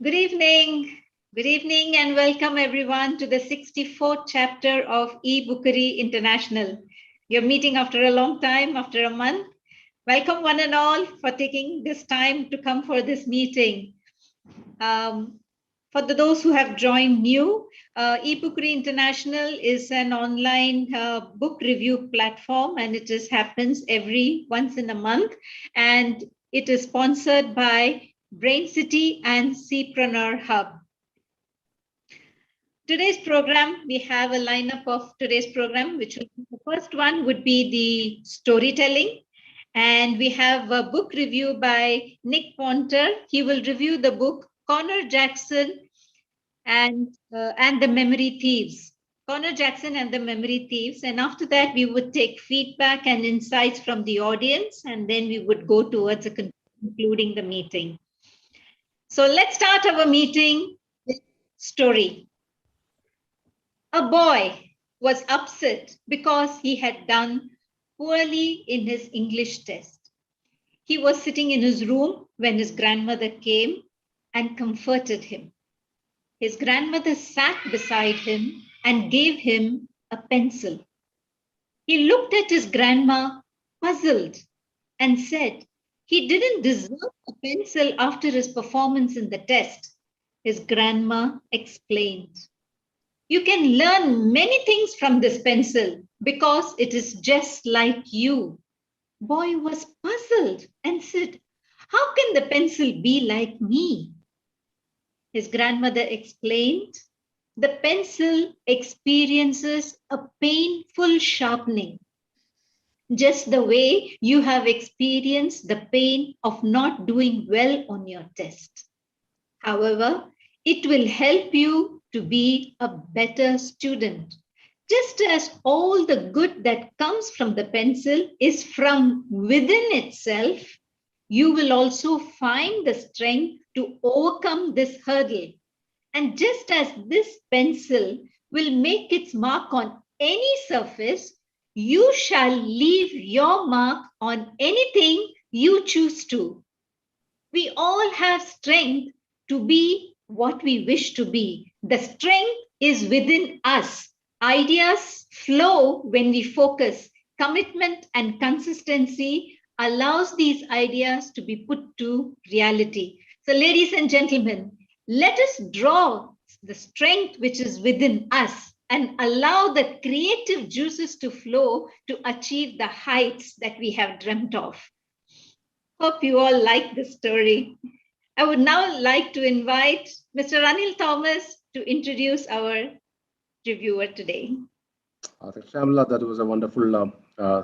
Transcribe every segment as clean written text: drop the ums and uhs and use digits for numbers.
Good evening. Good evening and welcome everyone to the 64th chapter of e-Bookery International. You're meeting after a long time, after a month. Welcome one and all for taking this time to come for this meeting. For those who have joined new, e-Bookery International is an online book review platform, and it just happens every once in a month. And it is sponsored by Brain City and Cpreneur Hub. Today's program, we have a lineup of today's program, which will be the first one would be the storytelling. And we have a book review by Nick Ponter. He will review the book Conor Jackson and the Memory Thieves. Conor Jackson and the Memory Thieves. And after that, we would take feedback and insights from the audience, and then we would go towards concluding the meeting. So let's start our meeting with story. A boy was upset because he had done poorly in his English test. He was sitting in his room when his grandmother came and comforted him. His grandmother sat beside him and gave him a pencil. He looked at his grandma, puzzled, and said he didn't deserve a pencil after his performance in the test. His grandma explained, "You can learn many things from this pencil because it is just like you." Boy was puzzled and said, "How can the pencil be like me?" His grandmother explained, "The pencil experiences a painful sharpening, just the way you have experienced the pain of not doing well on your test. However, it will help you to be a better student. Just as all the good that comes from the pencil is from within itself, you will also find the strength to overcome this hurdle. And just as this pencil will make its mark on any surface, you shall leave your mark on anything you choose to. We all have strength to be what we wish to be. The strength is within us. Ideas flow when we focus. Commitment and consistency allows these ideas to be put to reality. So ladies and gentlemen, let us draw the strength which is within us and allow the creative juices to flow to achieve the heights that we have dreamt of. Hope you all like this story. I would now like to invite Mr. Anil Thomas to introduce our reviewer today. Thanks, Shamla. That was a wonderful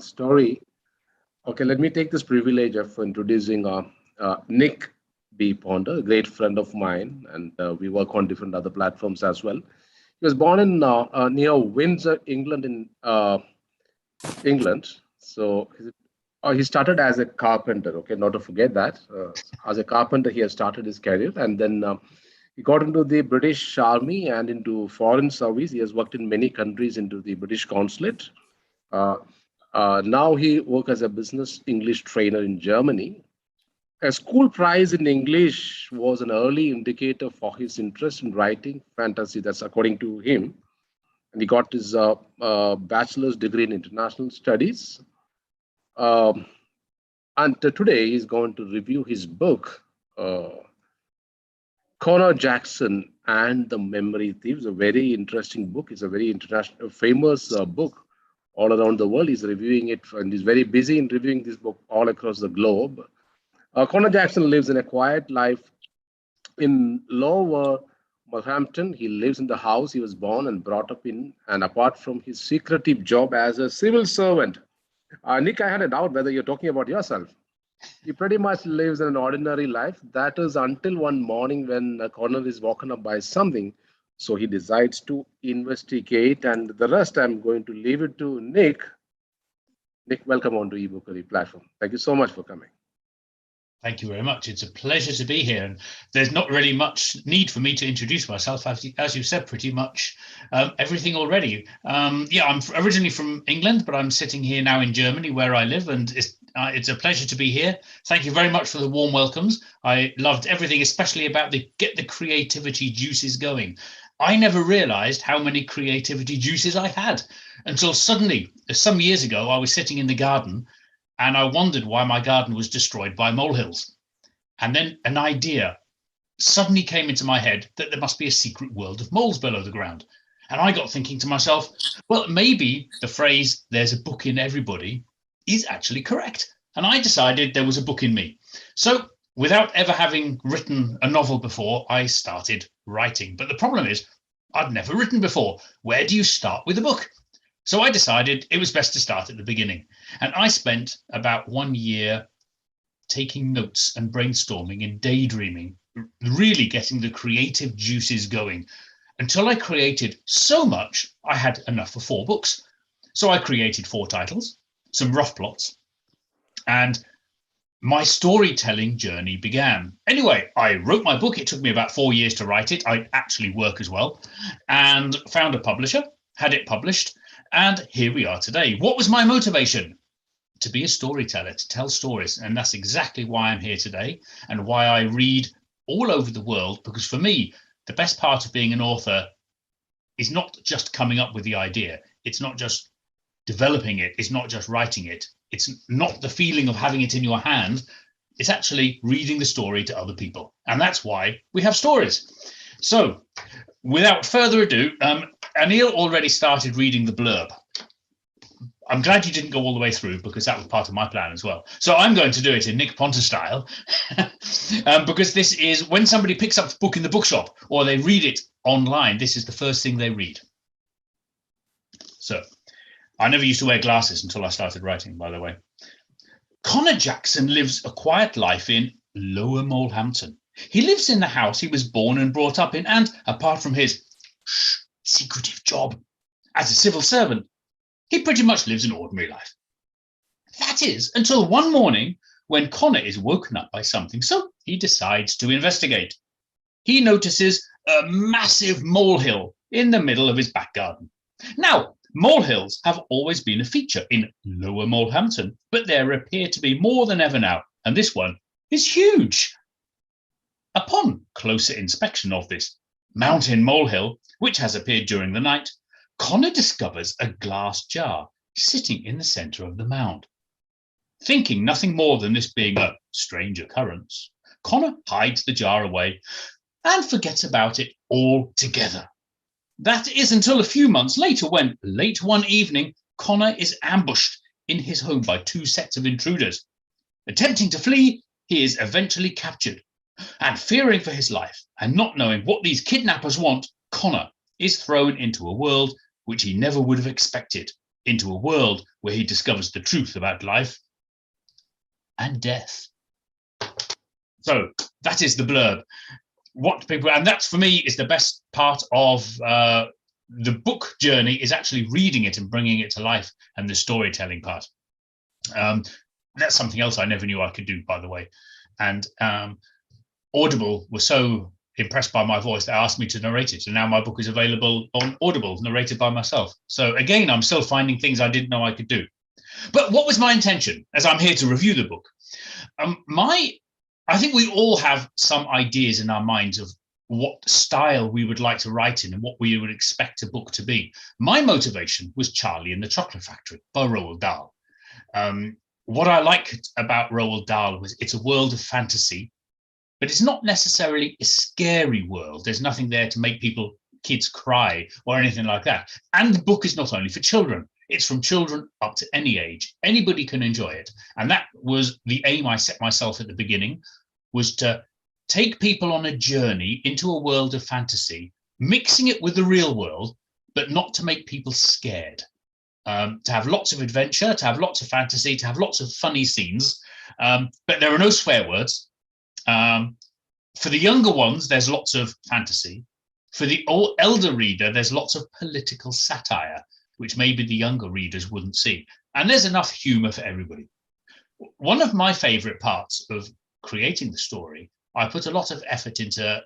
story. Okay, let me take this privilege of introducing Nick B Ponter, a great friend of mine, and we work on different other platforms as well. He was born in near Windsor, England, England. So he started as a carpenter. Okay, not to forget that. As a carpenter, he has started his career, and then he got into the British Army and into foreign service. He has worked in many countries into the British consulate. Now he works as a business English trainer in Germany. A school prize in English was an early indicator for his interest in writing fantasy. That's according to him. And he got his bachelor's degree in international studies. And today he's going to review his book, Conor Jackson and the Memory Thieves. A very interesting book. It's a very international, famous book all around the world. He's reviewing it, and he's very busy in reviewing this book all across the globe. Conor Jackson lives in a quiet life in Lower Northampton. He lives in the house he was born and brought up in, and apart from his secretive job as a civil servant. Nick, I had a doubt whether you're talking about yourself. He pretty much lives in an ordinary life. That is until one morning when Conor is woken up by something. So he decides to investigate, and the rest I'm going to leave it to Nick. Nick, welcome on to e-Bookery platform. Thank you so much for coming. Thank you very much. It's a pleasure to be here. And there's not really much need for me to introduce myself. As you said, pretty much everything already. Yeah, I'm originally from England, but I'm sitting here now in Germany where I live. And It's a pleasure to be here. Thank you very much for the warm welcomes. I loved everything, especially about the get the creativity juices going. I never realized how many creativity juices I had until suddenly, some years ago, I was sitting in the garden and I wondered why my garden was destroyed by molehills. And then an idea suddenly came into my head that there must be a secret world of moles below the ground. And I got thinking to myself, well, maybe the phrase, there's a book in everybody, is actually correct. And I decided there was a book in me. So without ever having written a novel before, I started writing. But the problem is, I'd never written before. Where do you start with a book? So I decided it was best to start at the beginning. And I spent about 1 year taking notes and brainstorming and daydreaming, really getting the creative juices going, until I created so much, I had enough for 4 books. So I created 4 titles, some rough plots, and my storytelling journey began. Anyway, I wrote my book. It took me about 4 years to write it. I actually work as well, and found a publisher, had it published, and here we are today. What was my motivation? To be a storyteller, to tell stories. And that's exactly why I'm here today and why I read all over the world, because for me, the best part of being an author is not just coming up with the idea. It's not just developing it. It's not just writing it. It's not the feeling of having it in your hand. It's actually reading the story to other people. And that's why we have stories. So without further ado, Anil already started reading the blurb. I'm glad you didn't go all the way through, because that was part of my plan as well. So I'm going to do it in Nick Ponter style, because this is when somebody picks up the book in the bookshop or they read it online, this is the first thing they read. So I never used to wear glasses until I started writing, by the way. Conor Jackson lives a quiet life in Lower Molehampton. He lives in the house he was born and brought up in, and apart from his secretive job as a civil servant, he pretty much lives an ordinary life. That is, until one morning when Conor is woken up by something, so he decides to investigate. He notices a massive molehill in the middle of his back garden. Now, molehills have always been a feature in Lower Molehampton, but there appear to be more than ever now, and this one is huge. Upon closer inspection of this mountain molehill, which has appeared during the night, Conor discovers a glass jar sitting in the center of the mound. Thinking nothing more than this being a strange occurrence, Conor hides the jar away and forgets about it altogether. That is until a few months later when, late one evening, Conor is ambushed in his home by 2 sets of intruders. Attempting to flee, he is eventually captured. And fearing for his life and not knowing what these kidnappers want, Conor is thrown into a world which he never would have expected, into a world where he discovers the truth about life and death. So that is the blurb. What people, and that's for me is the best part of the book journey, is actually reading it and bringing it to life, and the storytelling part. That's something else I never knew I could do, by the way. And Audible was so impressed by my voice, they asked me to narrate it, and now my book is available on Audible, narrated by myself. So again, I'm still finding things I didn't know I could do. But what was my intention, as I'm here to review the book? I think we all have some ideas in our minds of what style we would like to write in and what we would expect a book to be. My motivation was Charlie and the Chocolate Factory by Roald Dahl. What I liked about Roald Dahl was it's a world of fantasy, but it's not necessarily a scary world. There's nothing there to make kids cry or anything like that. And the book is not only for children. It's from children up to any age. Anybody can enjoy it. And that was the aim I set myself at the beginning, was to take people on a journey into a world of fantasy, mixing it with the real world, but not to make people scared. To have lots of adventure, to have lots of fantasy, to have lots of funny scenes, but there are no swear words. For the younger ones, there's lots of fantasy. For the elder reader, there's lots of political satire, which maybe the younger readers wouldn't see. And there's enough humor for everybody. One of my favorite parts of creating the story, I put a lot of effort into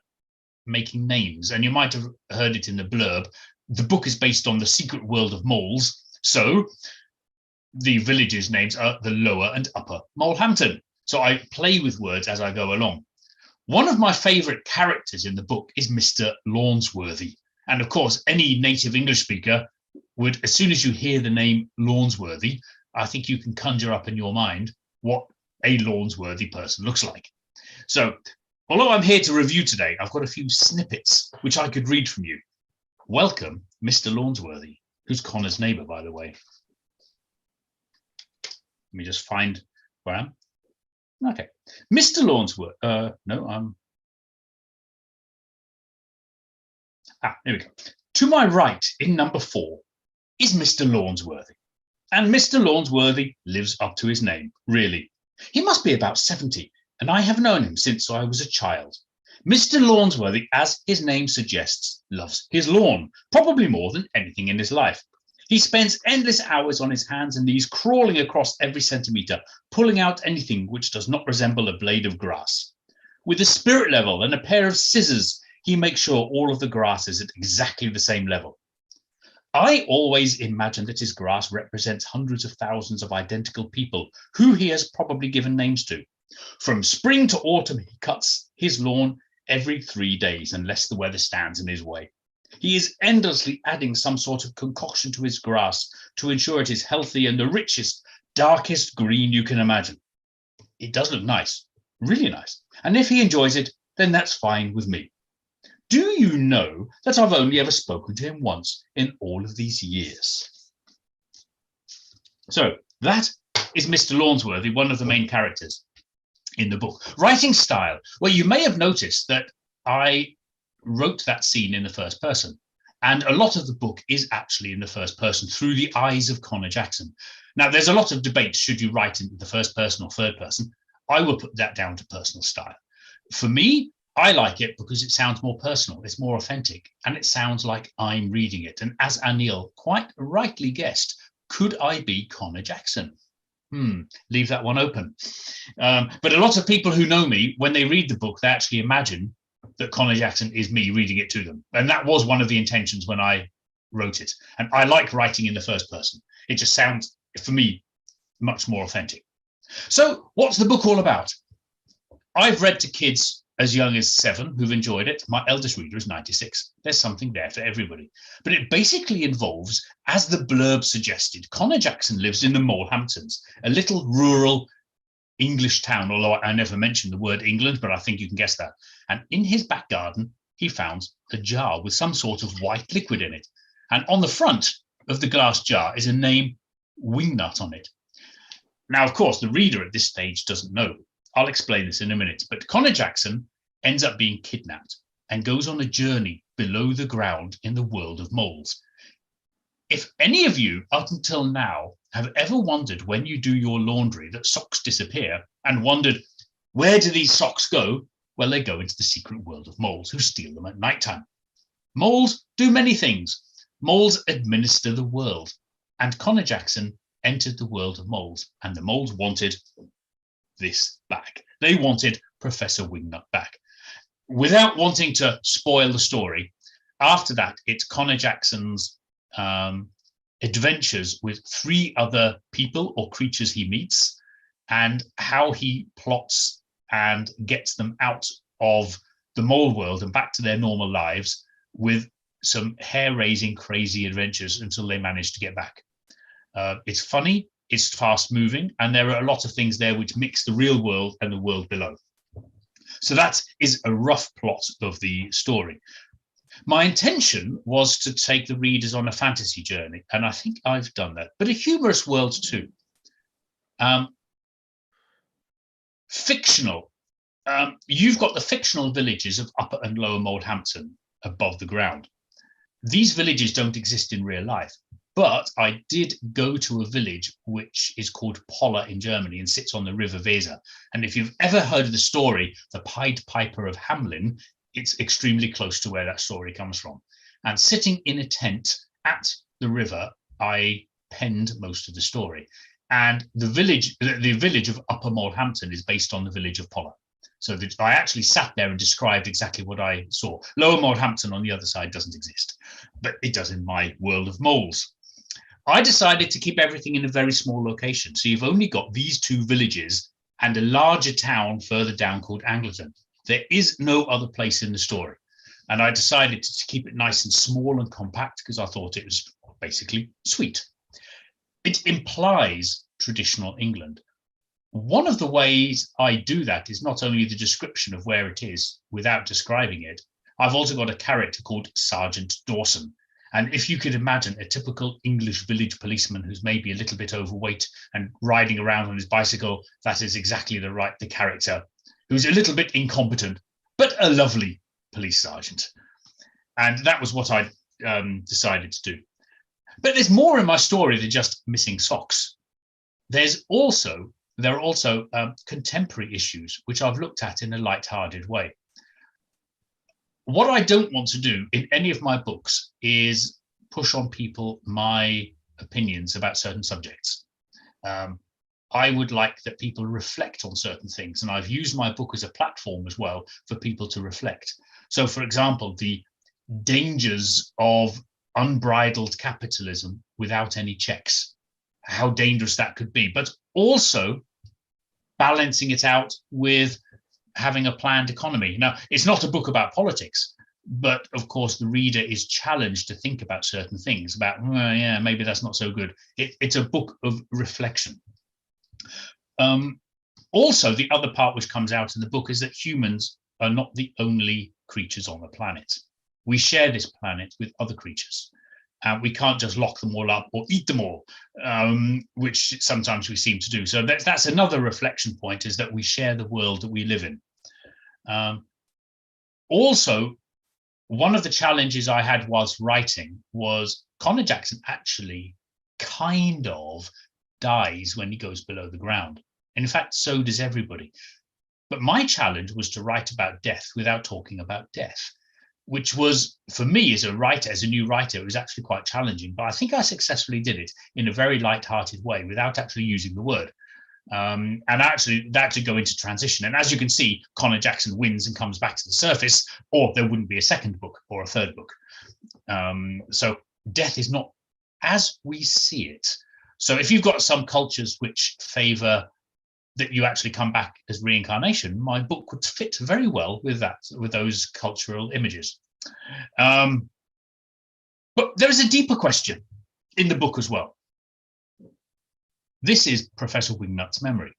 making names, and you might have heard it in the blurb. The book is based on the secret world of moles. So the villages' names are the Lower and Upper Molehampton. So I play with words as I go along. One of my favourite characters in the book is Mr. Lawnsworthy. And of course, any native English speaker would, as soon as you hear the name Lawnsworthy, I think you can conjure up in your mind what a Lawnsworthy person looks like. So, although I'm here to review today, I've got a few snippets which I could read from you. Welcome, Mr. Lawnsworthy, who's Conor's neighbour, by the way. Let me just find where I am. Okay, Mr. Lawnsworthy. Here we go. To my right, in number 4, is Mr. Lawnsworthy. And Mr. Lawnsworthy lives up to his name, really. He must be about 70, and I have known him since I was a child. Mr. Lawnsworthy, as his name suggests, loves his lawn, probably more than anything in his life. He spends endless hours on his hands and knees, crawling across every centimetre, pulling out anything which does not resemble a blade of grass. With a spirit level and a pair of scissors, he makes sure all of the grass is at exactly the same level. I always imagine that his grass represents hundreds of thousands of identical people who he has probably given names to. From spring to autumn, he cuts his lawn every 3 days unless the weather stands in his way. He is endlessly adding some sort of concoction to his grass to ensure it is healthy and the richest, darkest green you can imagine. It does look nice, really nice. And if he enjoys it, then that's fine with me. Do you know that I've only ever spoken to him once in all of these years? So that is Mr. Lawnsworthy, one of the main characters in the book. Writing style. Well, you may have noticed that I wrote that scene in the first person. And a lot of the book is actually in the first person through the eyes of Conor Jackson. Now, there's a lot of debate. Should you write in the first person or third person? I will put that down to personal style. For me, I like it because it sounds more personal. It's more authentic. And it sounds like I'm reading it. And as Anil quite rightly guessed, could I be Conor Jackson? Leave that one open. But a lot of people who know me, when they read the book, they actually imagine that Conor Jackson is me reading it to them. And that was one of the intentions when I wrote it. And I like writing in the first person. It just sounds, for me, much more authentic. So what's the book all about? I've read to kids as young as 7 who've enjoyed it. My eldest reader is 96. There's something there for everybody. But it basically involves, as the blurb suggested, Conor Jackson lives in the Molehamptons, a little rural English town, although I never mentioned the word England, but I think you can guess that. And in his back garden, he found a jar with some sort of white liquid in it. And on the front of the glass jar is a name, Wingnut, on it. Now, of course, the reader at this stage doesn't know. I'll explain this in a minute. But Conor Jackson ends up being kidnapped and goes on a journey below the ground in the world of moles. If any of you up until now have ever wondered when you do your laundry that socks disappear and wondered, where do these socks go? Well, they go into the secret world of moles who steal them at nighttime. Moles do many things. Moles administer the world. And Conor Jackson entered the world of moles, and the moles wanted this back. They wanted Professor Wingnut back. Without wanting to spoil the story, after that, it's Conor Jackson's adventures with 3 other people or creatures he meets and how he plots and gets them out of the mole world and back to their normal lives with some hair-raising, crazy adventures until they manage to get back. It's funny, it's fast-moving, and there are a lot of things there which mix the real world and the world below. So that is a rough plot of the story. My intention was to take the readers on a fantasy journey, and I think I've done that, but a humorous world too. Fictional. You've got the fictional villages of Upper and Lower Molehampton above the ground. These villages don't exist in real life, but I did go to a village which is called Poller in Germany and sits on the River Weser. And if you've ever heard of the story, The Pied Piper of Hamelin, it's extremely close to where that story comes from. And sitting in a tent at the river, I penned most of the story. And the village of Upper Molehampton is based on the village of Poller. So I actually sat there and described exactly what I saw. Lower Molehampton on the other side doesn't exist, but it does in my world of moles. I decided to keep everything in a very small location. So you've only got these two villages and a larger town further down called Angleton. There is no other place in the story. And I decided to keep it nice and small and compact because I thought it was basically sweet. It implies traditional England. One of the ways I do that is not only the description of where it is without describing it, I've also got a character called Sergeant Dawson. And if you could imagine a typical English village policeman who's maybe a little bit overweight and riding around on his bicycle, that is exactly the character, who's a little bit incompetent, but a lovely police sergeant. And that was what I decided to do. But there's more in my story than just missing socks. There are also contemporary issues, which I've looked at in a light-hearted way. What I don't want to do in any of my books is push on people my opinions about certain subjects. I would like that people reflect on certain things, and I've used my book as a platform as well for people to reflect. So, for example, the dangers of unbridled capitalism without any checks, how dangerous that could be, but also balancing it out with having a planned economy. Now, it's not a book about politics, but of course the reader is challenged to think about certain things, about, well, yeah, maybe that's not so good. It's a book of reflection. Also, the other part which comes out in the book is that humans are not the only creatures on the planet. We share this planet with other creatures. We can't just lock them all up or eat them all, which sometimes we seem to do. So that's another reflection point, is that we share the world that we live in. Also, one of the challenges I had whilst writing was Conor Jackson actually kind of dies when he goes below the ground. In fact, so does everybody. But my challenge was to write about death without talking about death, which was, for me as a writer, as a new writer, it was actually quite challenging. But I think I successfully did it in a very light-hearted way without actually using the word. And actually that to go into transition. And as you can see, Conor Jackson wins and comes back to the surface, or there wouldn't be a second book or a third book. So death is not as we see it. So if you've got some cultures which favor that you actually come back as reincarnation, my book would fit very well with that, with those cultural images. But there is a deeper question in the book as well. This is Professor Wingnut's memory.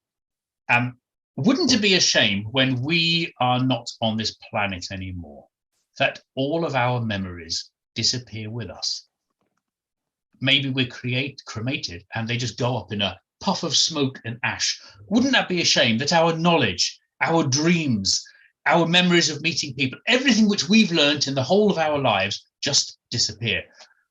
Wouldn't it be a shame when we are not on this planet anymore, that all of our memories disappear with us? Maybe we're cremated and they just go up in a puff of smoke and ash. Wouldn't that be a shame that our knowledge, our dreams, our memories of meeting people, everything which we've learned in the whole of our lives just disappear?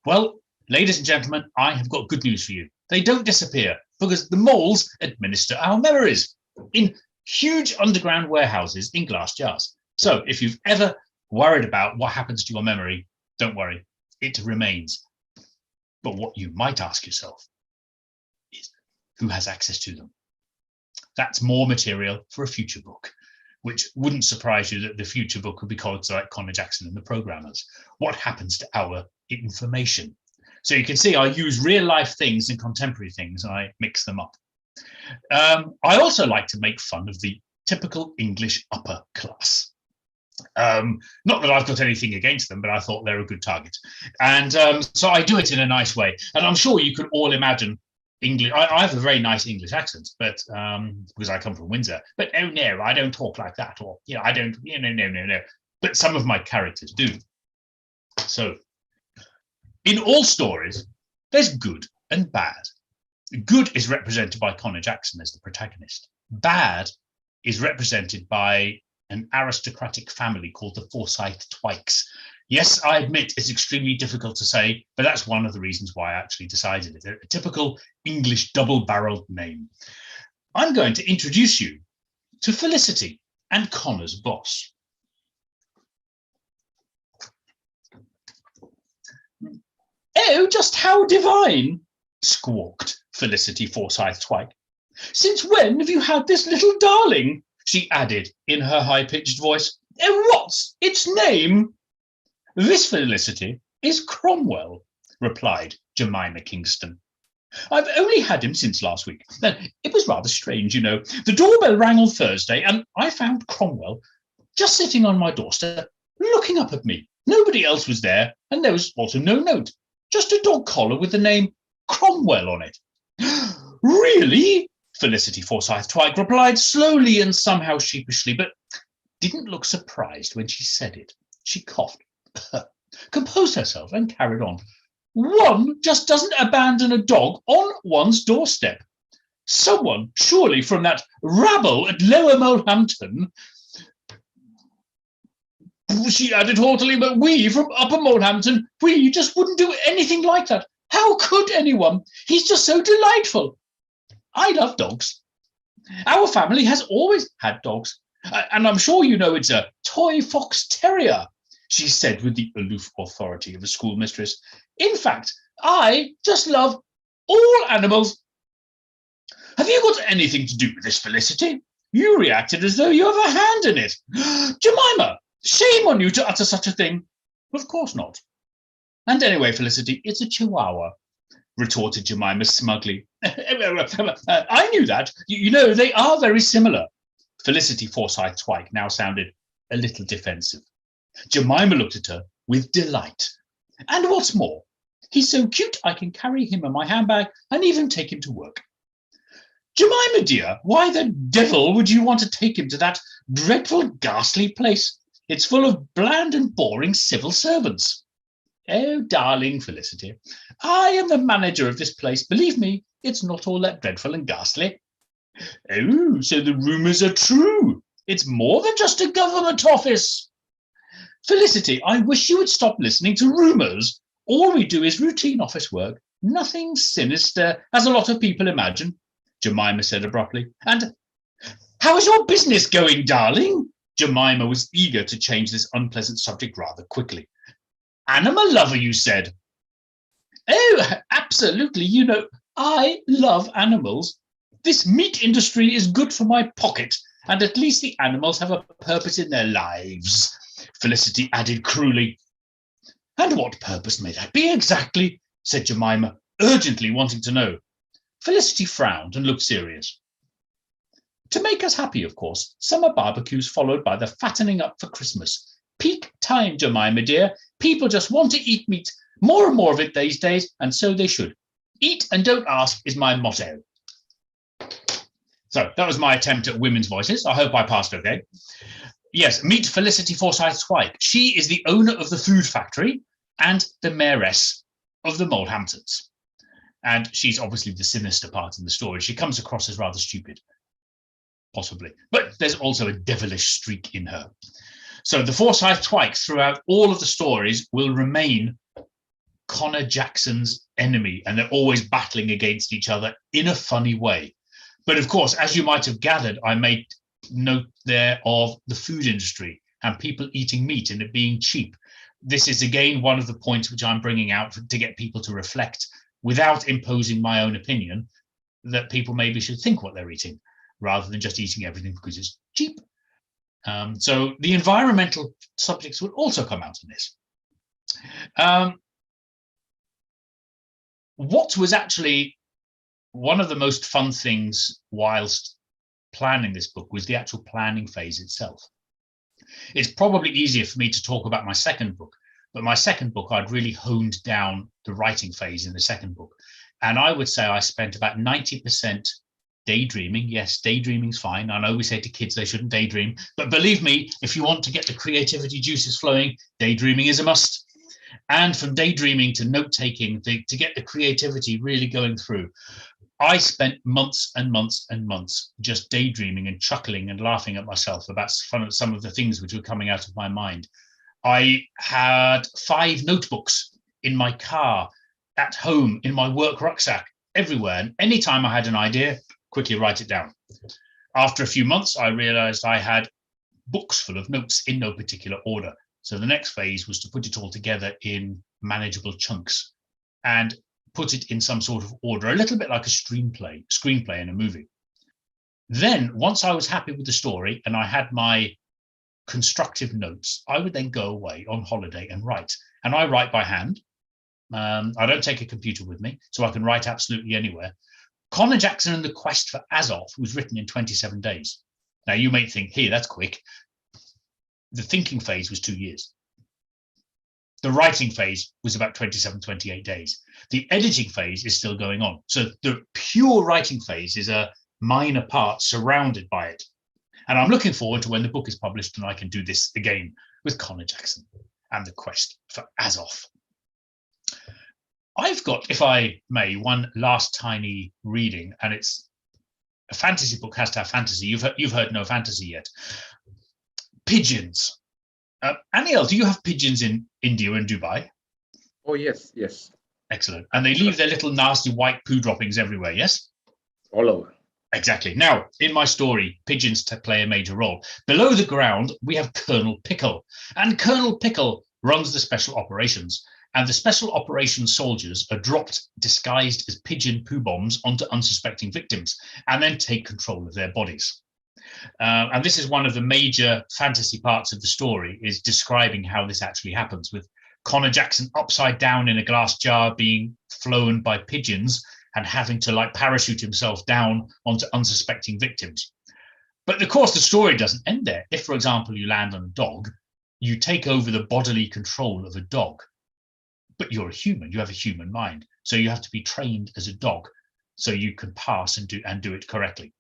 Well, ladies and gentlemen, I have got good news for you. They don't disappear, because the moles administer our memories in huge underground warehouses in glass jars. So if you've ever worried about what happens to your memory, don't worry, it remains. But what you might ask yourself is, who has access to them? That's more material for a future book, which wouldn't surprise you that the future book would be called like Conor Jackson and the Programmers. What happens to our information? So you can see I use real life things and contemporary things, and I mix them up. I also like to make fun of the typical English upper class. Not that I've got anything against them, but I thought they're a good target. And so I do it in a nice way. And I'm sure you could all imagine English. I have a very nice English accent, but because I come from Windsor. But oh no, I don't talk like that. Or, you know, I don't, you know, no. But some of my characters do. So in all stories, there's good and bad. Good is represented by Conor Jackson as the protagonist. Bad is represented by an aristocratic family called the Forsyth Twikes. Yes, I admit it's extremely difficult to say, but that's one of the reasons why I actually decided it. A typical English double-barreled name. I'm going to introduce you to Felicity and Conor's boss. Oh, just how divine, squawked Felicity Forsyth Twike. Since when have you had this little darling? She added in her high-pitched voice. And what's its name? This Felicity is Cromwell, replied Jemima Kingston. I've only had him since last week. It was rather strange, you know. The doorbell rang on Thursday, and I found Cromwell just sitting on my doorstep, looking up at me. Nobody else was there, and there was also no note, just a dog collar with the name Cromwell on it. Really? Felicity Forsyth Twike replied slowly and somehow sheepishly, but didn't look surprised when she said it. She coughed, composed herself, and carried on. One just doesn't abandon a dog on one's doorstep. Someone, surely from that rabble at Lower Molehampton, she added haughtily, but we from Upper Molehampton, we just wouldn't do anything like that. How could anyone? He's just so delightful. I love dogs. Our family has always had dogs. And I'm sure you know it's a toy fox terrier, she said with the aloof authority of a schoolmistress. In fact, I just love all animals. Have you got anything to do with this, Felicity? You reacted as though you have a hand in it. Jemima, shame on you to utter such a thing. Of course not. And anyway, Felicity, it's a chihuahua, retorted Jemima smugly. I knew that. You know, they are very similar. Felicity Forsyth Twike now sounded a little defensive. Jemima looked at her with delight. And what's more, he's so cute I can carry him in my handbag and even take him to work. Jemima, dear, why the devil would you want to take him to that dreadful, ghastly place? It's full of bland and boring civil servants. Oh, darling Felicity, I am the manager of this place. Believe me, it's not all that dreadful and ghastly. Oh, so the rumours are true. It's more than just a government office. Felicity, I wish you would stop listening to rumours. All we do is routine office work, nothing sinister, as a lot of people imagine, Jemima said abruptly. And how is your business going, darling? Jemima was eager to change this unpleasant subject rather quickly. Animal lover, you said. Oh, absolutely. You know, I love animals. This meat industry is good for my pocket, and at least the animals have a purpose in their lives, Felicity added cruelly. And what purpose may that be exactly? Said Jemima, urgently wanting to know. Felicity frowned and looked serious. To make us happy, of course, summer barbecues followed by the fattening up for Christmas. Peak time, Jemima dear. People just want to eat meat, more and more of it these days, and so they should. Eat and don't ask is my motto. So that was my attempt at women's voices. I hope I passed okay. Yes, meet Felicity Forsyth Twike. She is the owner of the food factory and the mayoress of the Molehamptons. And she's obviously the sinister part in the story. She comes across as rather stupid, possibly. But there's also a devilish streak in her. So the Forsyth Twikes throughout all of the stories will remain Conor Jackson's enemy, and they're always battling against each other in a funny way. But of course, as you might have gathered, I made note there of the food industry and people eating meat and it being cheap. This is again one of the points which I'm bringing out to get people to reflect, without imposing my own opinion, that people maybe should think what they're eating rather than just eating everything because it's cheap. So the environmental subjects will also come out in this. What was actually one of the most fun things whilst planning this book was the actual planning phase itself. It's probably easier for me to talk about my second book, but my second book, I'd really honed down the writing phase in the second book. And I would say I spent about 90% daydreaming. Yes, daydreaming's fine. I know we say to kids they shouldn't daydream, but believe me, if you want to get the creativity juices flowing, daydreaming is a must. And from daydreaming to note-taking, to get the creativity really going through, I spent months and months and months just daydreaming and chuckling and laughing at myself about some of the things which were coming out of my mind. I had 5 notebooks in my car, at home, in my work rucksack, everywhere. And anytime I had an idea, quickly write it down. After a few months, I realized I had books full of notes in no particular order. So the next phase was to put it all together in manageable chunks and put it in some sort of order, a little bit like a screenplay in a movie. Then, once I was happy with the story and I had my constructive notes, I would then go away on holiday and write. And I write by hand. I don't take a computer with me, so I can write absolutely anywhere. Conor Jackson and the Quest for Azov was written in 27 days. Now, you may think, hey, that's quick. The thinking phase was 2 years. The writing phase was about 27, 28 days. The editing phase is still going on. So the pure writing phase is a minor part surrounded by it. And I'm looking forward to when the book is published and I can do this again with Conor Jackson and the Quest for Azov. I've got, if I may, one last tiny reading, and it's a fantasy book, has to have fantasy. You've heard no fantasy yet. Pigeons. Aniel, do you have pigeons in India and Dubai? Oh, yes, yes. Excellent. And they leave their little nasty white poo droppings everywhere, yes? All over. Exactly. Now, in my story, pigeons play a major role. Below the ground, we have Colonel Pickle. And Colonel Pickle runs the special operations. And the special operations soldiers are dropped disguised as pigeon poo bombs onto unsuspecting victims and then take control of their bodies. And this is one of the major fantasy parts of the story, is describing how this actually happens, with Conor Jackson upside down in a glass jar being flown by pigeons and having to like parachute himself down onto unsuspecting victims. But of course, the story doesn't end there. If, for example, you land on a dog, you take over the bodily control of a dog. But you're a human, you have a human mind. So you have to be trained as a dog so you can pass and do it correctly.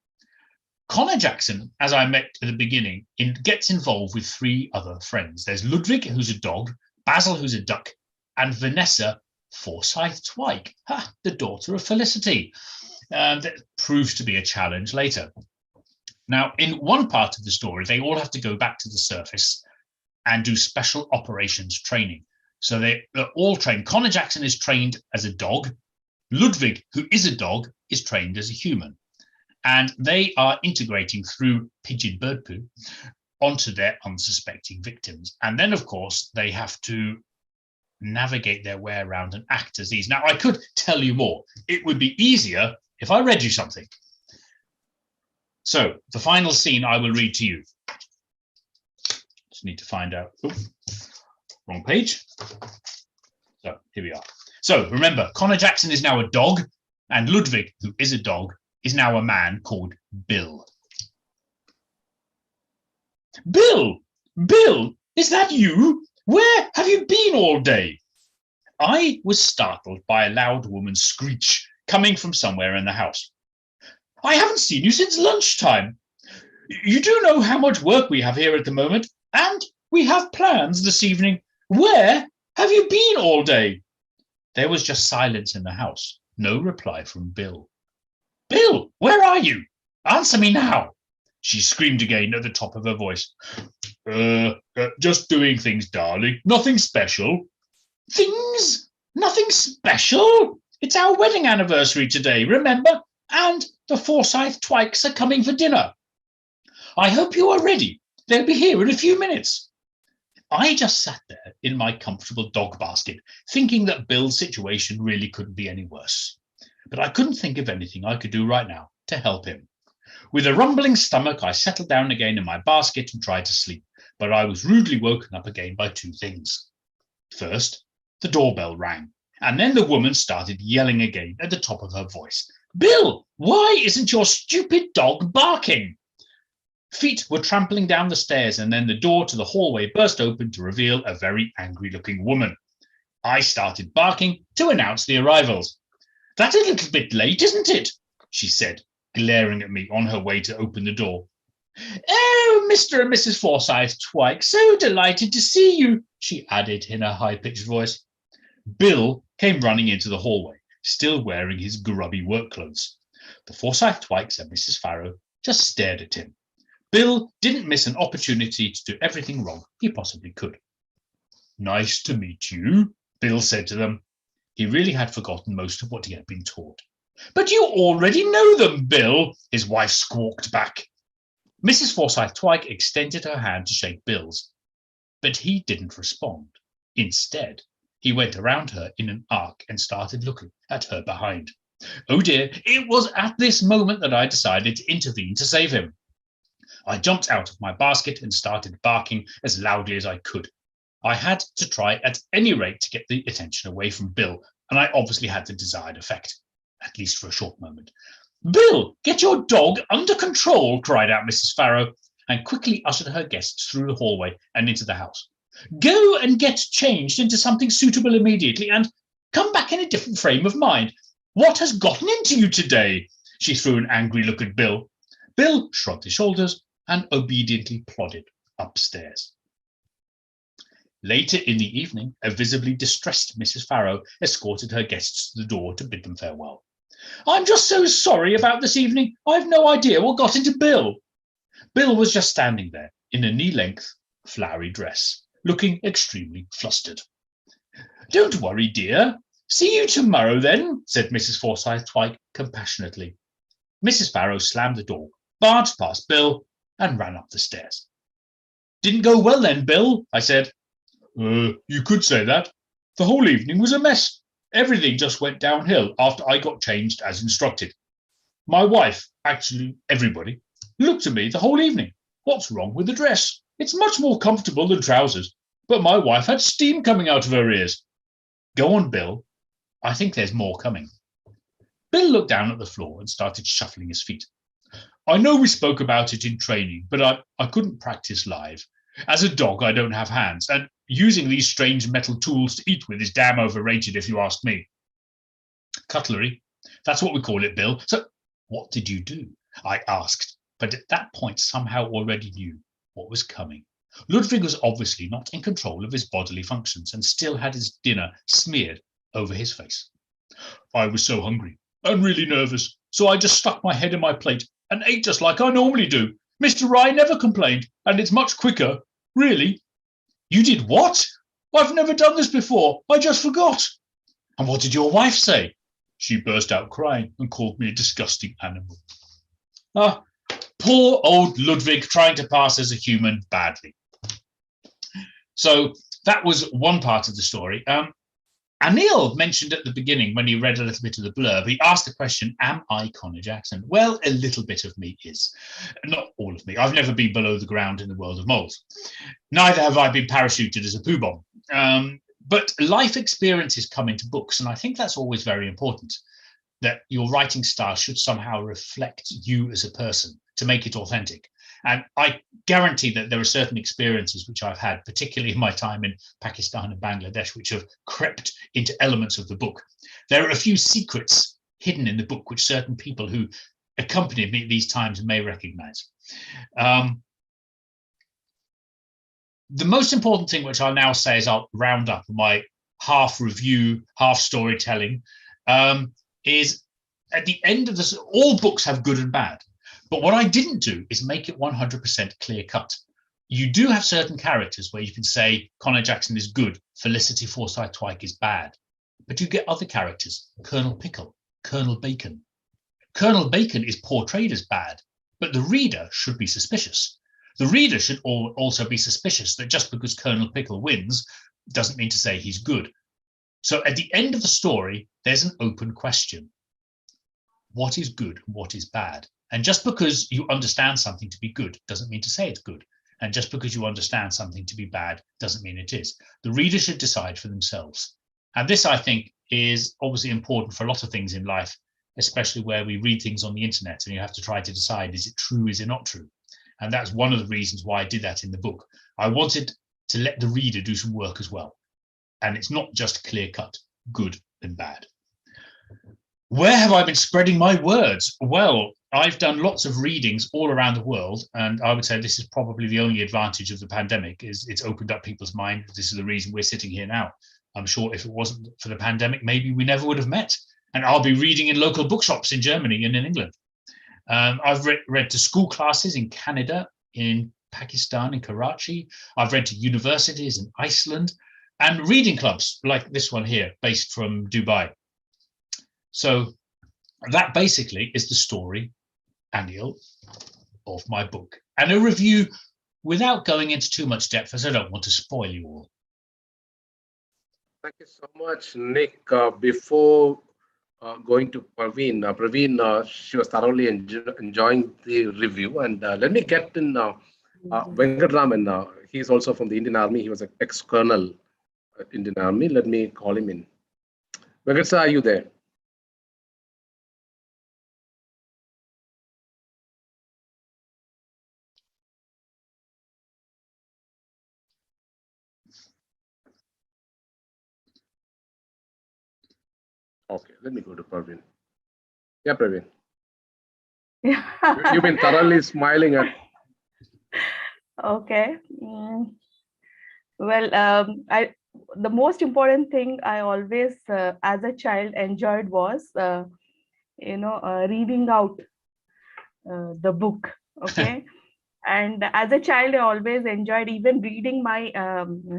Conor Jackson, as I met at the beginning, gets involved with 3 other friends. There's Ludwig, who's a dog, Basil, who's a duck, and Vanessa Forsyth Twike, the daughter of Felicity. That proves to be a challenge later. Now, in one part of the story, they all have to go back to the surface and do special operations training. So they're all trained. Conor Jackson is trained as a dog. Ludwig, who is a dog, is trained as a human. And they are integrating through pigeon bird poo onto their unsuspecting victims. And then, of course, they have to navigate their way around and act as these. Now, I could tell you more. It would be easier if I read you something. So the final scene I will read to you. Just need to find out. Oops. Wrong page. So here we are. So remember, Conor Jackson is now a dog, and Ludwig, who is a dog, is now a man called Bill. Bill! Bill! Is that you? Where have you been all day? I was startled by a loud woman's screech coming from somewhere in the house. I haven't seen you since lunchtime. You do know how much work we have here at the moment, and we have plans this evening. Where have you been all day? There was just silence in the house. No reply from Bill. Bill, where are you? Answer me now. She screamed again at the top of her voice. Just doing things, darling. Nothing special. Things? Nothing special? It's our wedding anniversary today, remember? And the Forsyth Twikes are coming for dinner. I hope you are ready. They'll be here in a few minutes. I just sat there in my comfortable dog basket, thinking that Bill's situation really couldn't be any worse. But I couldn't think of anything I could do right now to help him. With a rumbling stomach, I settled down again in my basket and tried to sleep, but I was rudely woken up again by 2 things. First, the doorbell rang, and then the woman started yelling again at the top of her voice. Bill, why isn't your stupid dog barking? Feet were trampling down the stairs, and then the door to the hallway burst open to reveal a very angry-looking woman. I started barking to announce the arrivals. That's a little bit late, isn't it? She said, glaring at me on her way to open the door. Oh, Mr. and Mrs. Forsyth Twike, so delighted to see you, she added in a high-pitched voice. Bill came running into the hallway, still wearing his grubby work clothes. The Forsyth Twikes and Mrs. Farrow just stared at him. Bill didn't miss an opportunity to do everything wrong he possibly could. Nice to meet you, Bill said to them. He really had forgotten most of what he had been taught. But you already know them, Bill, his wife squawked back. Mrs. Forsyth Twike extended her hand to shake Bill's, but he didn't respond. Instead, he went around her in an arc and started looking at her behind. Oh dear, it was at this moment that I decided to intervene to save him. I jumped out of my basket and started barking as loudly as I could. I had to try at any rate to get the attention away from Bill, and I obviously had the desired effect, at least for a short moment. "Bill, get your dog under control," cried out Mrs. Farrow, and quickly ushered her guests through the hallway and into the house. "Go and get changed into something suitable immediately, and come back in a different frame of mind. What has gotten into you today?" She threw an angry look at Bill. Bill shrugged his shoulders and obediently plodded upstairs. Later in the evening, a visibly distressed Mrs. Farrow escorted her guests to the door to bid them farewell. "I'm just so sorry about this evening. I've no idea what got into Bill." Bill was just standing there in a knee-length, flowery dress, looking extremely flustered. "Don't worry, dear. See you tomorrow then," said Mrs. Forsyth-Twike compassionately. Mrs. Farrow slammed the door, barged past Bill, and ran up the stairs. "Didn't go well then, Bill," I said. You could say that. The whole evening was a mess. Everything just went downhill after I got changed as instructed. My wife, actually everybody, looked at me the whole evening. What's wrong with the dress? It's much more comfortable than trousers. But my wife had steam coming out of her ears. Go on, Bill. I think there's more coming. Bill looked down at the floor and started shuffling his feet. I know we spoke about it in training, but I couldn't practice live. As a dog, I don't have hands, and using these strange metal tools to eat with is damn overrated if you ask me. Cutlery, that's what we call it, Bill. So what did you do? I asked, but at that point somehow already knew what was coming. Ludwig was obviously not in control of his bodily functions and still had his dinner smeared over his face. I was so hungry and really nervous, so I just stuck my head in my plate and ate just like I normally do. Mr. Rye never complained, and it's much quicker. Really? You did what? I've never done this before. I just forgot. And what did your wife say? She burst out crying and called me a disgusting animal. Ah, poor old Ludwig trying to pass as a human badly. So that was one part of the story. Anil mentioned at the beginning when he read a little bit of the blurb, he asked the question, am I Conor Jackson? Well, a little bit of me is. Not all of me. I've never been below the ground in the world of moles. Neither have I been parachuted as a poo bomb. But life experiences come into books, and I think that's always very important, that your writing style should somehow reflect you as a person to make it authentic. And I guarantee that there are certain experiences which I've had, particularly in my time in Pakistan and Bangladesh, which have crept into elements of the book. There are a few secrets hidden in the book which certain people who accompanied me at these times may recognize. The most important thing, which I'll now say, is I'll round up my half review, half storytelling, is at the end of this, all books have good and bad. But what I didn't do is make it 100% clear cut. You do have certain characters where you can say Conor Jackson is good, Felicity Forsyth-Twike is bad. But you get other characters, Colonel Pickle, Colonel Bacon. Colonel Bacon is portrayed as bad, but the reader should be suspicious. The reader should also be suspicious that just because Colonel Pickle wins doesn't mean to say he's good. So at the end of the story, there's an open question. What is good and what is bad? And just because you understand something to be good doesn't mean to say it's good. And just because you understand something to be bad doesn't mean it is. The reader should decide for themselves. And this, I think, is obviously important for a lot of things in life, especially where we read things on the internet and you have to try to decide, is it true, is it not true? And that's one of the reasons why I did that in the book. I wanted to let the reader do some work as well. And it's not just clear-cut, good and bad. Where have I been spreading my words? Well, I've done lots of readings all around the world, and I would say this is probably the only advantage of the pandemic, is it's opened up people's minds. This is the reason we're sitting here now. I'm sure if it wasn't for the pandemic, maybe we never would have met. And I'll be reading in local bookshops in Germany and in England. I've read to school classes in Canada, in Pakistan, in Karachi. I've read to universities in Iceland, and reading clubs like this one here, based from Dubai. So that basically is the story, Anil, of my book. And a review without going into too much depth, as I don't want to spoil you all. Thank you so much, Nick. Before going to Praveen, she was thoroughly enjoying the review. And let me get in Venkatraman. He's also from the Indian Army. He was an ex-colonel Indian Army. Let me call him in. Venkat sir, are you there? Okay, let me go to Praveen. Yeah, Praveen. You've been thoroughly smiling at. Okay. Well, the most important thing I always, as a child, enjoyed was, reading out the book. Okay. And as a child, I always enjoyed even reading my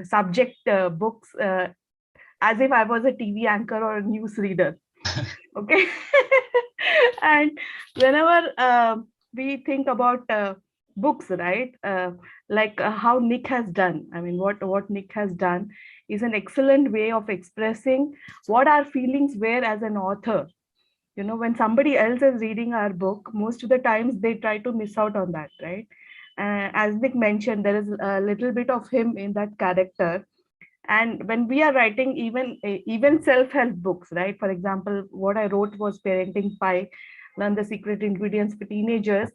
subject books as if I was a TV anchor or a news reader. Okay. And whenever we think about books, right, like how Nick has done, I mean, what Nick has done is an excellent way of expressing what our feelings were as an author. When somebody else is reading our book, most of the times they try to miss out on that, right? As Nick mentioned, there is a little bit of him in that character. And when we are writing even self-help books, right, for example, what I wrote was Parenting Pie, Learn the Secret Ingredients for Teenagers.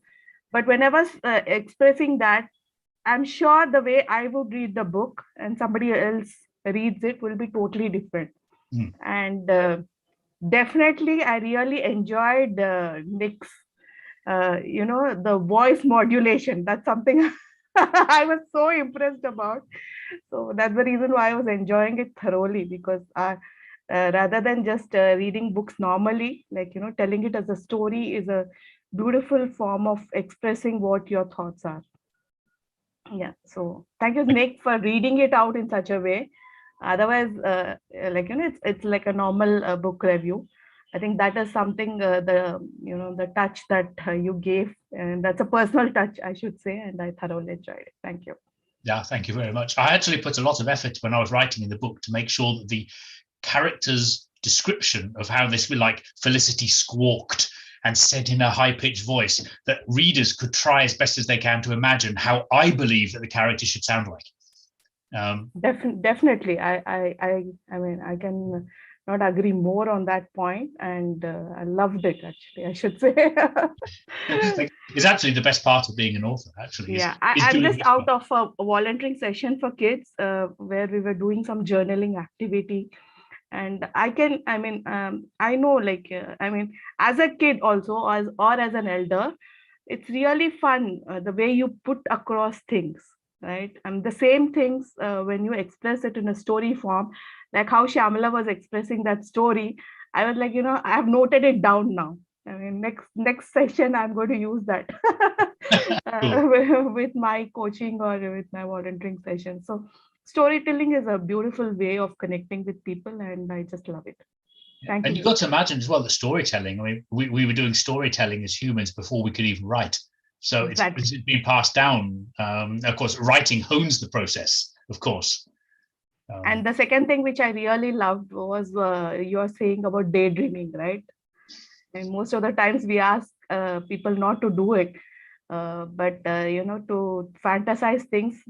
But when I was expressing that, I'm sure the way I would read the book and somebody else reads it will be totally different. And definitely I really enjoyed Nick's the voice modulation. That's something I was so impressed about. So that's the reason why I was enjoying it thoroughly, because rather than just reading books normally, like, telling it as a story is a beautiful form of expressing what your thoughts are. Yeah. So thank you, Nick, for reading it out in such a way. Otherwise, it's like a normal book review. I think that is something the touch that you gave, and that's a personal touch, I should say, and I thoroughly enjoyed it. Thank you. Yeah, thank you very much. I actually put a lot of effort when I was writing in the book to make sure that the character's description of how this, like Felicity squawked and said in a high-pitched voice, that readers could try as best as they can to imagine how I believe that the character should sound like. Definitely, I mean, I can not agree more on that point, and I loved it. Actually, I should say. It's actually the best part of being an author. Actually, yeah, I'm just out of a volunteering session for kids where we were doing some journaling activity, and I know, like, as a kid also, or as an elder, it's really fun the way you put across things, right? And the same things when you express it in a story form, like how Shyamala was expressing that story. I was like, I have noted it down now. I mean, next session I'm going to use that with my coaching or with my volunteering session. So storytelling is a beautiful way of connecting with people, and I just love it. Thank you. And you've got to imagine as well that storytelling, I mean, we were doing storytelling as humans before we could even write. So exactly. It's been passed down. Of course, writing hones the process, of course. And the second thing which I really loved was you're saying about daydreaming, right? And most of the times we ask people not to do it, but to fantasize things.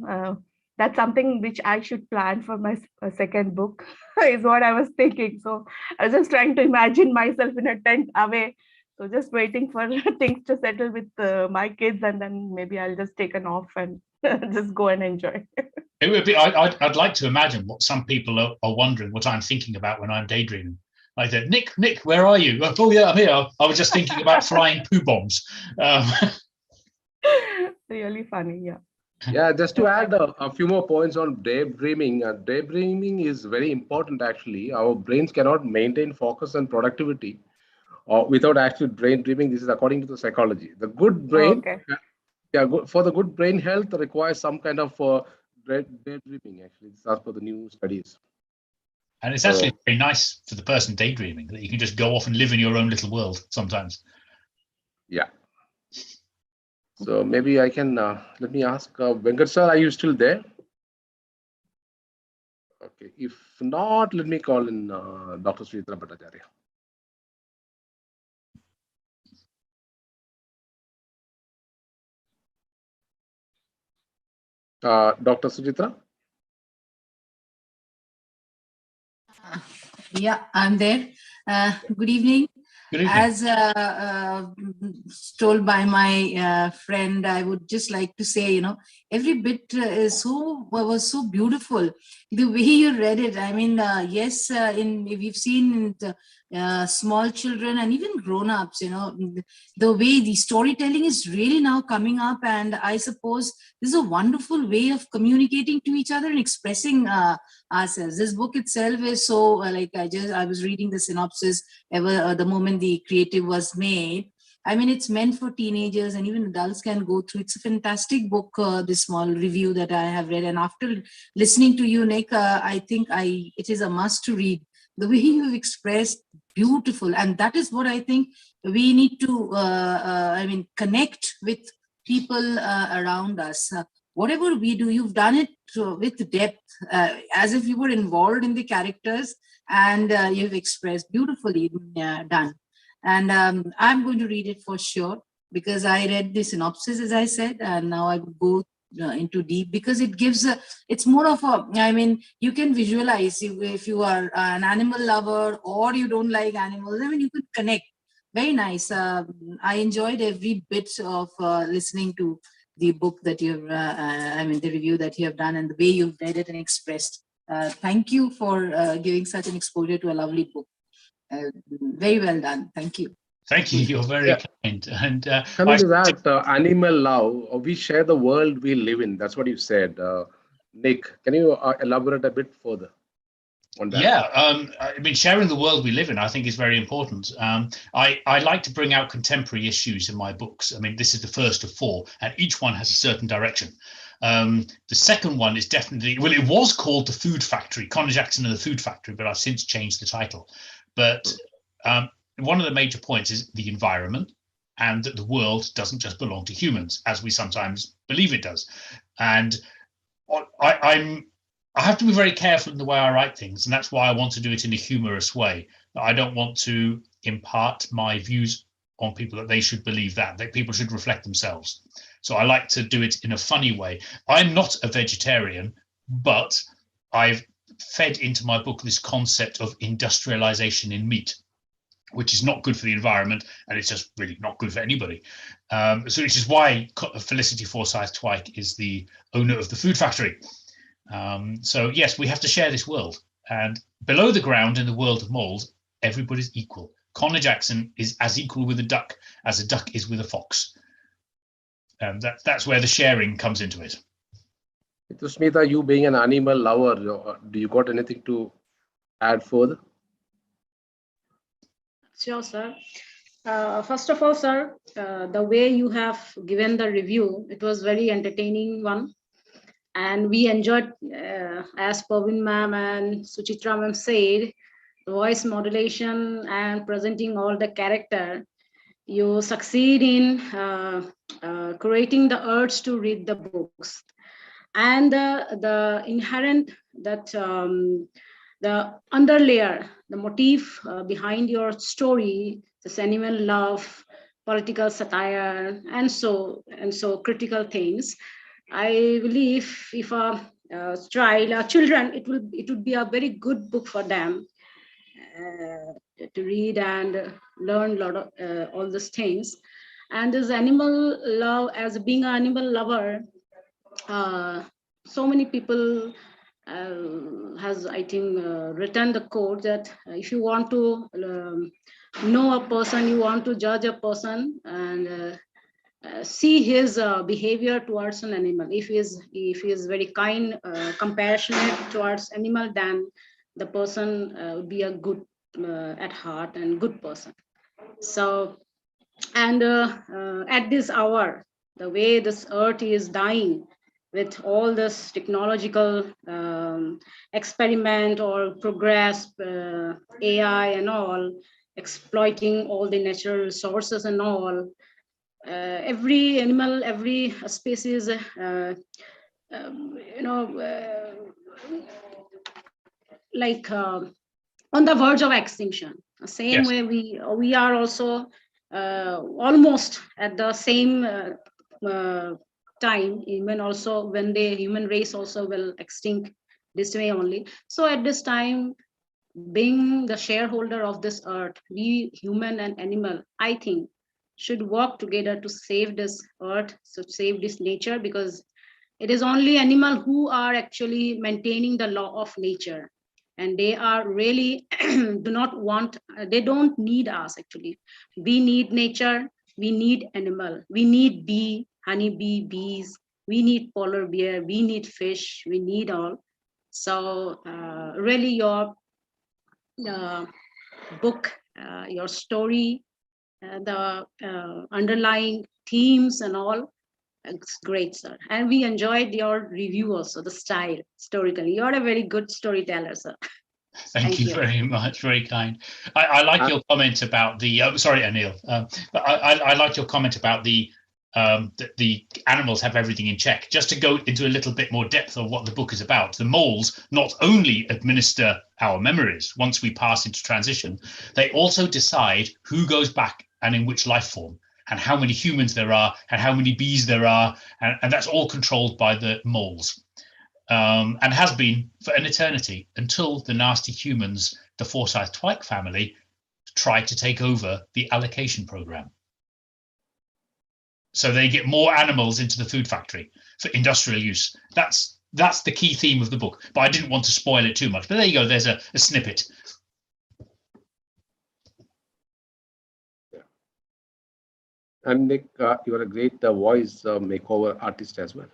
That's something which I should plan for my second book, is what I was thinking. So I was just trying to imagine myself in a tent away. So just waiting for things to settle with my kids, and then maybe I'll just take an off and just go and enjoy. It would be. I'd like to imagine what some people are wondering, what I'm thinking about when I'm daydreaming. I said, Nick, where are you? Oh yeah, I'm here. I was just thinking about flying poo bombs. Really funny, yeah. Yeah, just to add a few more points on daydreaming. Daydreaming is very important, actually. Our brains cannot maintain focus and productivity without actually daydreaming. This is according to the psychology. The good brain, for the good brain health requires some kind of daydreaming, actually. This is as per the new studies. And it's actually very nice for the person daydreaming that you can just go off and live in your own little world sometimes. Yeah. So maybe I can, let me ask, Venkat sir, are you still there? Okay, if not, let me call in Dr. Sridhar Bhattacharya. Dr. Sujitra? Yeah, I'm there. Good evening. Good evening. As told by my friend, I would just like to say, every bit was so beautiful. The way you read it, I mean, yes, we've seen small children and even grown-ups, the way the storytelling is really now coming up, and I suppose this is a wonderful way of communicating to each other and expressing ourselves. This book itself is so I was reading the synopsis the moment the creative was made. I mean, it's meant for teenagers and even adults can go through. It's a fantastic book, this small review that I have read. And after listening to you, Nick, I think it is a must to read. The way you've expressed, beautiful. And that is what I think we need to, connect with people around us. Whatever we do, you've done it with depth, as if you were involved in the characters, and you've expressed beautifully done. And I'm going to read it for sure, because I read the synopsis, as I said, and now I would go into deep, because it gives it's more of you can visualize if you are an animal lover or you don't like animals. I mean, you could connect. Very nice. I enjoyed every bit of listening to the book that you've, the review that you have done, and the way you've read it and expressed. Thank you for giving such an exposure to a lovely book. Very well done. Thank you. Thank you. You're very kind. And coming to that, animal love, we share the world we live in. That's what you said. Nick, can you elaborate a bit further on that? Yeah, I mean, sharing the world we live in, I think, is very important. I like to bring out contemporary issues in my books. I mean, this is the first of 4, and each one has a certain direction. The second one is definitely, well, it was called The Food Factory, Conor Jackson and the Food Factory, but I've since changed the title. But one of the major points is the environment, and that the world doesn't just belong to humans, as we sometimes believe it does. And I have to be very careful in the way I write things, and that's why I want to do it in a humorous way. I don't want to impart my views on people that they should believe that people should reflect themselves. So I like to do it in a funny way. I'm not a vegetarian, but I've fed into my book this concept of industrialization in meat, which is not good for the environment, and it's just really not good for anybody. So which is why Felicity Forsyth-Twike is the owner of the food factory. So yes, we have to share this world. And below the ground, in the world of mold, everybody's equal. Conor Jackson is as equal with a duck as a duck is with a fox. That's where the sharing comes into it. Smita, you being an animal lover, do you got anything to add further? Sure, sir. First of all, sir, the way you have given the review, it was very entertaining one. And we enjoyed, as Pavin ma'am and Suchitra ma'am said, voice modulation and presenting all the character. You succeed in creating the urge to read the books. And the inherent, that the underlayer, the motif behind your story, this animal love, political satire, and so critical things. I believe if a children, it would be a very good book for them to read and learn a lot of all these things. And this animal love, as being an animal lover, so many people has, I think, written the quote that if you want to know a person, you want to judge a person, and see his behavior towards an animal. If he is very kind, compassionate towards animal, then the person would be a good at heart and good person. So, and at this hour, the way this earth is dying with all this technological experiment or progress, AI and all, exploiting all the natural resources and all, every animal, every species, on the verge of extinction. The same way we are also almost at the same time, even also when the human race also will extinct this way only. So at this time, being the shareholder of this earth, we human and animal, I think, should work together to save this earth, to save this nature, because it is only animal who are actually maintaining the law of nature, and they are really do not want, they don't need us actually. We need nature, we need animal, we need bee, honeybee, bees, we need polar bear, we need fish, we need all. So really your book, your story, the underlying themes and all, it's great, sir. And we enjoyed your review also, the style, historically. You're a very good storyteller, sir. Thank you very much. Very kind. I like your comment about the. Sorry, Anil. But I like your comment about the animals have everything in check. Just to go into a little bit more depth of what the book is about, the moles not only administer our memories once we pass into transition, they also decide who goes back and in which life form, and how many humans there are, and how many bees there are, and that's all controlled by the moles. And has been for an eternity, until the nasty humans, the Forsyth Twike family, tried to take over the allocation program. So they get more animals into the food factory for industrial use. That's the key theme of the book, but I didn't want to spoil it too much. But there you go, there's a snippet. And Nick, you are a great voice makeover artist as well.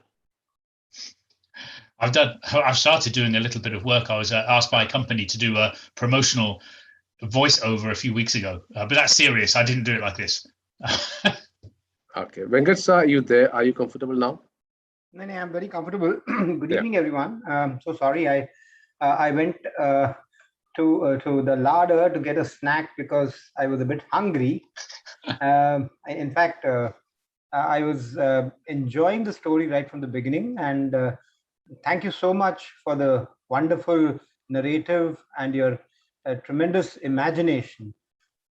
I've started doing a little bit of work. I was asked by a company to do a promotional voiceover a few weeks ago, but that's serious. I didn't do it like this. Okay, Venkat sir, are you there? Are you comfortable now? No, I'm very comfortable. Good evening, everyone. So sorry, I went to the larder to get a snack because I was a bit hungry. In fact, I was enjoying the story right from the beginning, and thank you so much for the wonderful narrative and your tremendous imagination.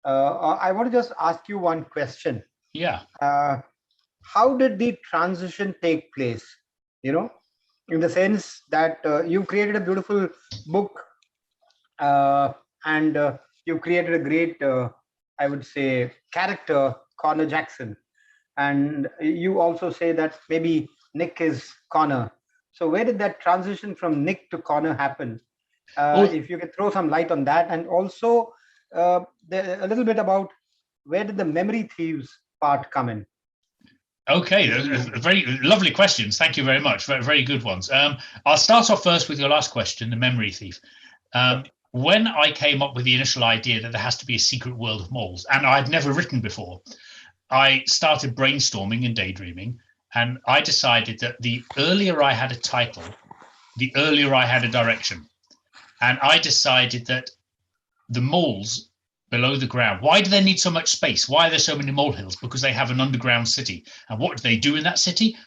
I want to just ask you one question. Yeah. How did the transition take place? You know, in the sense that you created a beautiful book, and you created a great, I would say, character, Conor Jackson. And you also say that maybe Nick is Conor. So where did that transition from Nick to Conor happen? If you could throw some light on that, and also a little bit about where did the memory thieves part come in? Okay, very lovely questions. Thank you very much. Very, very good ones. I'll start off first with your last question, the memory thief. When I came up with the initial idea that there has to be a secret world of moles, and I'd never written before, I started brainstorming and daydreaming, and I decided that the earlier I had a title, the earlier I had a direction. And I decided that the moles below the ground, why do they need so much space? Why are there so many molehills? Because they have an underground city. And what do they do in that city?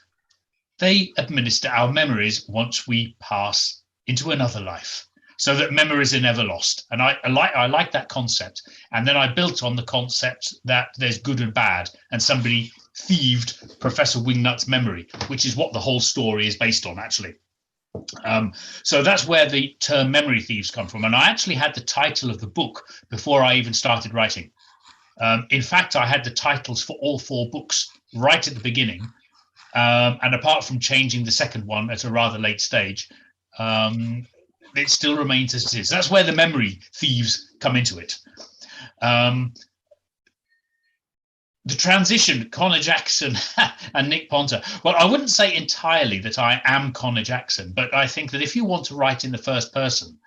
They administer our memories once we pass into another life, so that memories are never lost. And I like that concept. And then I built on the concept that there's good and bad, and somebody thieved Professor Wingnut's memory, which is what the whole story is based on, actually. So that's where the term memory thieves come from. And I actually had the title of the book before I even started writing. In fact, I had the titles for all 4 books right at the beginning. And apart from changing the second one at a rather late stage, it still remains as it is. That's where the memory thieves come into it. The transition, Conor Jackson and Nick Ponter. Well, I wouldn't say entirely that I am Conor Jackson, but I think that if you want to write in the first person,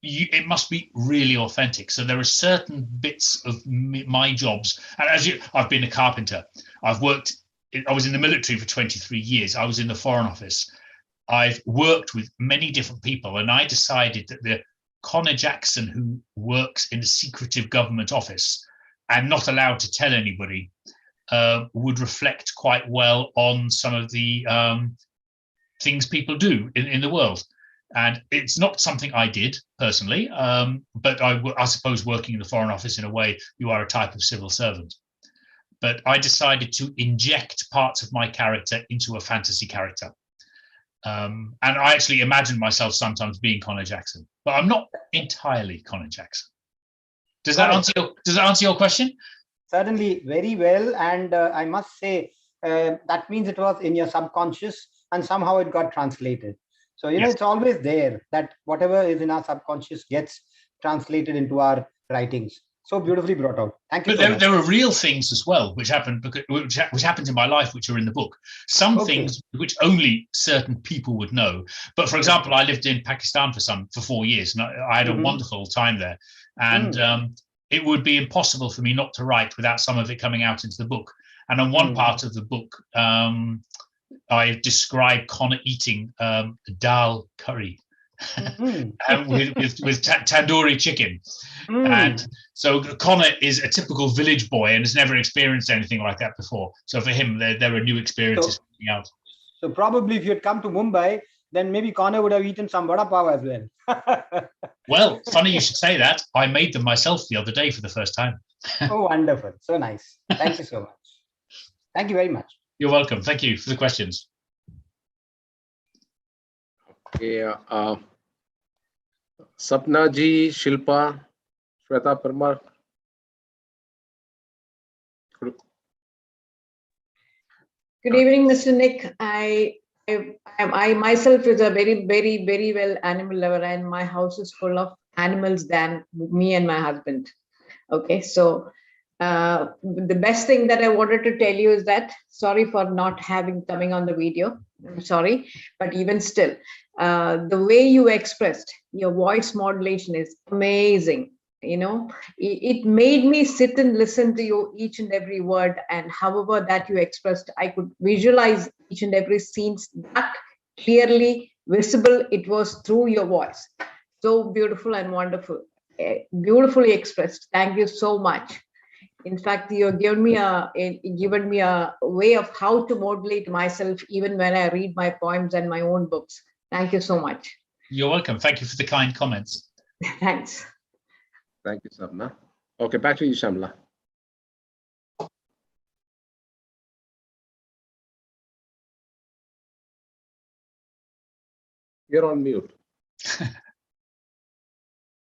it must be really authentic. So there are certain bits of my jobs, and I've been a carpenter. I was in the military for 23 years. I was in the Foreign Office. I've worked with many different people, and I decided that the Conor Jackson who works in a secretive government office and not allowed to tell anybody would reflect quite well on some of the things people do in the world. And it's not something I did personally, but I suppose working in the Foreign Office, in a way, you are a type of civil servant. but I decided to inject parts of my character into a fantasy character. And I actually imagine myself sometimes being Conor Jackson, but I'm not entirely Conor Jackson. Does that answer your question? Certainly, very well. And I must say, that means it was in your subconscious and somehow it got translated. So, you know, it's always there that whatever is in our subconscious gets translated into our writings. So beautifully brought out. Thank you. But so much. there are real things as well, which happened which happened in my life, which are in the book. Some things which only certain people would know. But for example, I lived in Pakistan for 4 years, and I had a wonderful time there. And it would be impossible for me not to write without some of it coming out into the book. And on one part of the book, I describe Conor eating dal curry with tandoori chicken. And so Conor is a typical village boy and has never experienced anything like that before. So for him, there are new experiences coming out. So probably if you had come to Mumbai, then maybe Conor would have eaten some vada pav as well. Well, funny you should say that. I made them myself the other day for the first time. Oh, wonderful. So nice. Thank you so much. Thank you very much. You're welcome. Thank you for the questions. Okay. Sapna ji, Shilpa, Shweta Parmar. Good evening, Mr. Nick. I myself is a very, very, very well animal lover, and my house is full of animals than me and my husband. Okay, so the best thing that I wanted to tell you is that sorry for not coming on the video. I'm sorry, but even still, the way you expressed your voice modulation is amazing. You know, it made me sit and listen to you each and every word, and however that you expressed, I could visualize each and every scene that clearly visible. It was through your voice. So beautiful and wonderful, beautifully expressed. Thank you so much. In fact, you've given me a way of how to modulate myself even when I read my poems and my own books. Thank you so much. You're welcome. Thank you for the kind comments. Thanks. Thank you, Sapna. Okay, back to you, Shamla. You're on mute.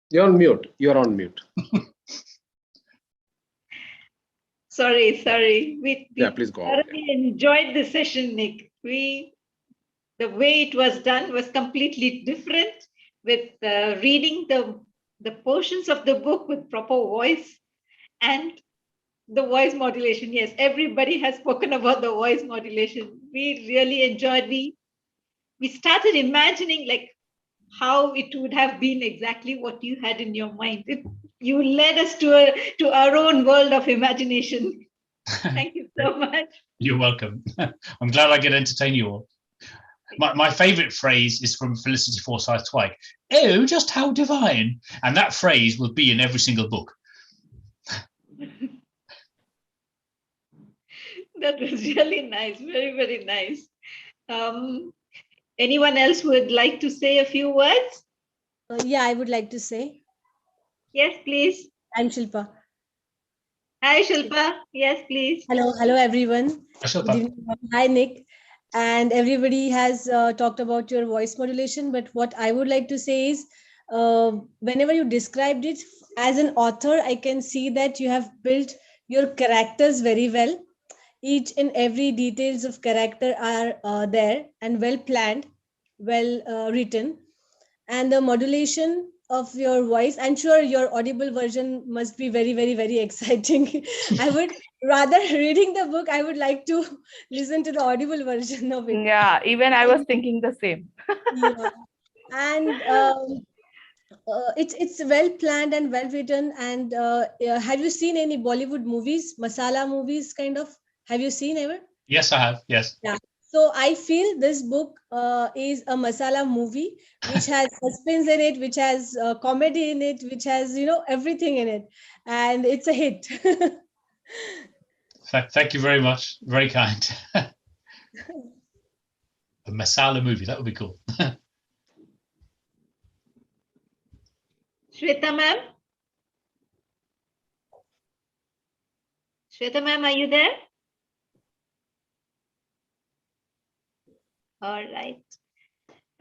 You're on mute. You're on mute. Sorry. We Please go on. thoroughly enjoyed the session, Nick. The way it was done was completely different, with reading the portions of the book with proper voice and the voice modulation. Yes, everybody has spoken about the voice modulation. We really enjoyed. We started imagining like how it would have been exactly what you had in your mind. You led us to our own world of imagination. Thank you so much. You're welcome. I'm glad I could entertain you all. My favorite phrase is from Felicity Forsyth Twike. Oh, just how divine. And that phrase will be in every single book. That was really nice. Very, very nice. Anyone else would like to say a few words? Yeah, I would like to say. Yes, please. I'm Shilpa. Hi, Shilpa. Yes, please. Hello, everyone. Hi, Shilpa. Hi, Nick. And everybody has talked about your voice modulation, but what I would like to say is, whenever you described it as an author, I can see that you have built your characters very well. Each and every details of character are there and well planned, well written, and the modulation of your voice. I'm sure your audible version must be very, very, very exciting. I would rather reading the book, I would like to listen to the audible version of it. Yeah, even I was thinking the same. Yeah. And it's well planned and well written. And have you seen any Bollywood movies, masala movies kind of? Have you seen ever? Yes, I have. Yes. Yeah. So I feel this book is a masala movie, which has suspense in it, which has comedy in it, which has, everything in it. And it's a hit. Thank you very much. Very kind. A masala movie. That would be cool. Shweta ma'am? Shweta ma'am, are you there? All right.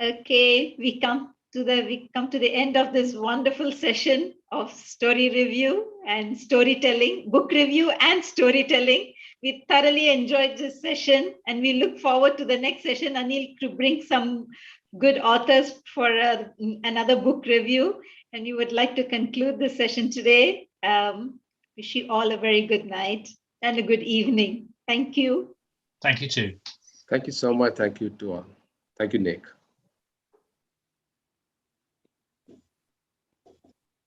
Okay, we come to the end of this wonderful session of story review and storytelling, book review and storytelling. We thoroughly enjoyed this session, and we look forward to the next session, Anil, to bring some good authors for another book review. And we would like to conclude this session today. Wish you all a very good night and a good evening. Thank you. Thank you too. Thank you so much. Thank you to all. Thank you, Nick.